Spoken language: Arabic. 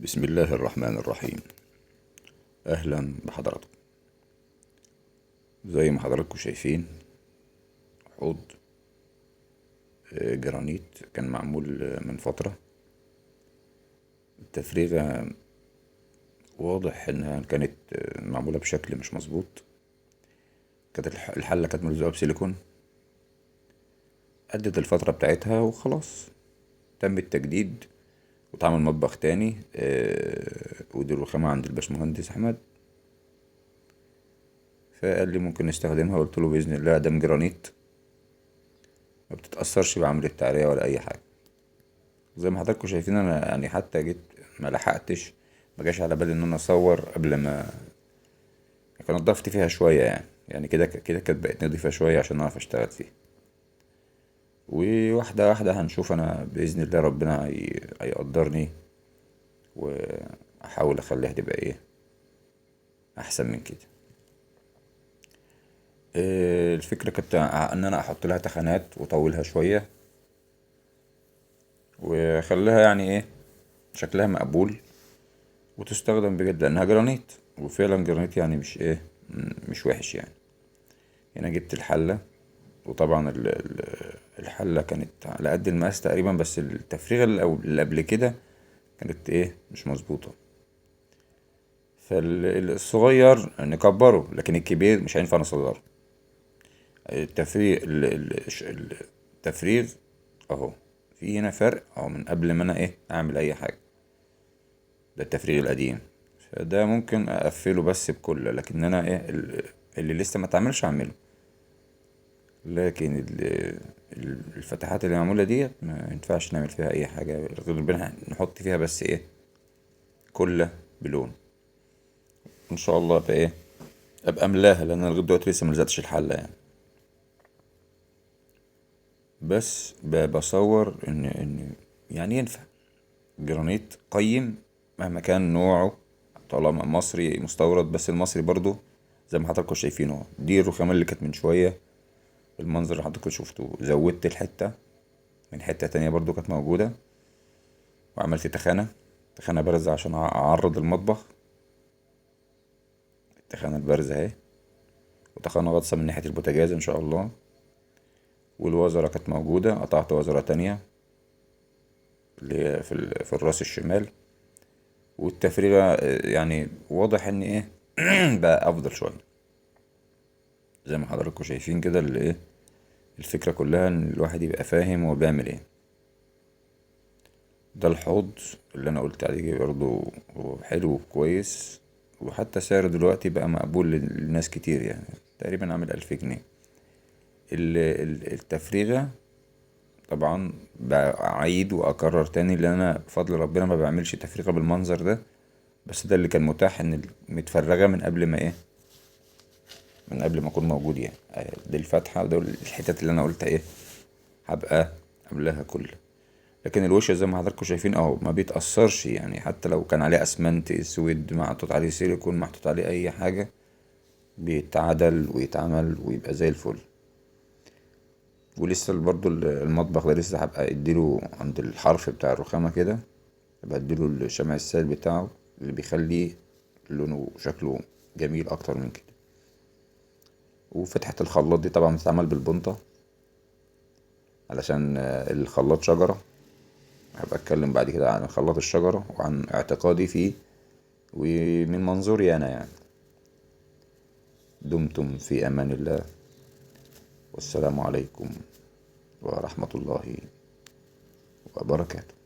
بسم الله الرحمن الرحيم. أهلا بحضراتكم. زي ما حضراتكم شايفين حوض جرانيت كان معمول من فترة. التفريغة واضح إنها كانت معمولة بشكل مش مظبوط. كانت الحلة كانت ملزوقة بسيليكون، أدت الفترة بتاعتها وخلاص تم التجديد واتعمل مطبخ تاني. ودي الرخامة عند الباشمهندس أحمد، فقال لي ممكن نستخدمها. قلت له بإذن الله، دام جرانيت ما بتتأثرش بعمل التعرية ولا أي حاجة. زي ما حضراتكم شايفين أنا يعني حتى جيت ما لحقتش، ما جاش على بالي إن أنا أصور قبل ما كان نضفت فيها شوية. يعني كده كده كانت بقت نضيفة شوية عشان أعرف أشتغل فيها. وواحدة واحدة هنشوف. أنا بإذن الله ربنا هيقدرني وأحاول أخليها تبقى إيه أحسن من كده. الفكرة كانت إن أنا أحط لها تخانات وأطولها شوية وأخليها يعني إيه شكلها مقبول وتستخدم بجد، لأنها جرانيت وفعلا جرانيت، يعني مش إيه مش وحش يعني. هنا جبت الحلة، وطبعا الحلة كانت على قد المقاس تقريبا، بس التفريغة اللي قبل كده كانت إيه مش مظبوطة. فالصغير نكبره، لكن الكبير مش هينفع نصغره. التفريغ التفريغ اهو، في هنا فرق اهو من قبل ما انا ايه اعمل اي حاجة. ده التفريغ القديم، فده ممكن اقفله بس بكل، لكن انا ايه اللي لسه ما اتعملش اعمله. لكن الفتحات اللي معمولة ديت ما ينفعش نعمل فيها اي حاجة غير بنها نحط فيها بس ايه كله بلون. ان شاء الله ابقى ايه ابقى املاها، لان انا لغايه دلوقتي لسه ملزقتش الحلة يعني. بس بصور ان يعني ينفع جرانيت قيم مهما كان نوعه، طالما مصري مستورد. بس المصري برضو زي ما حضراتكم شايفين اهو، دي الرخامة اللي كانت من شوية. المنظر اللي حضراتكم شفتوه، زودت الحتة من حتة تانية برضو كانت موجودة، وعملت تخانة بارزة عشان أعرض المطبخ. التخانة البارزة اهي، وتخانة غطسة من ناحية البوتاجاز إن شاء الله. والوزرة كانت موجودة، قطعت وزرة تانية اللي هي في الراس الشمال. والتفريغة يعني واضح إن إيه بقى أفضل شوية. زي ما حضراتكم شايفين كده اللي إيه الفكرة كلها إن الواحد يبقى فاهم هو بيعمل إيه. ده الحوض اللي أنا قلت عليه برضه، هو حلو وكويس، وحتى سعره دلوقتي بقى مقبول للناس كتير، يعني تقريبا عامل 1000 جنيه. التفريغة طبعا بعيد واكرر تاني، لان انا بفضل ربنا ما بعملش تفريغه بالمنظر ده. بس ده اللي كان متاح، ان متفرغه من قبل ما ايه من قبل ما اكون موجود يعني. دي الفتحه وده الحتت اللي انا قلت ايه هبقى قبلها كل. لكن الوش زي ما حضراتكم شايفين اهو ما بيتأثرش، يعني حتى لو كان عليه اسمنت اسود محطوط عليه سيليكون محطوط عليه اي حاجة بيتعدل ويتعمل ويبقى زي الفل. ولسه برضو المطبخ ده لسه هبقى اديله عند الحرف بتاع الرخامة كده، هبقى اديله الشمع السائل بتاعه اللي بيخليه لونه شكله جميل اكتر من كده. وفتحة الخلاط دي طبعا بتتعمل بالبنطة، علشان الخلاط شجرة. هبقى اتكلم بعد كده عن خلاط الشجرة وعن اعتقادي فيه ومن منظوري انا يعني. دمتم في امان الله، والسلام عليكم ورحمة الله وبركاته.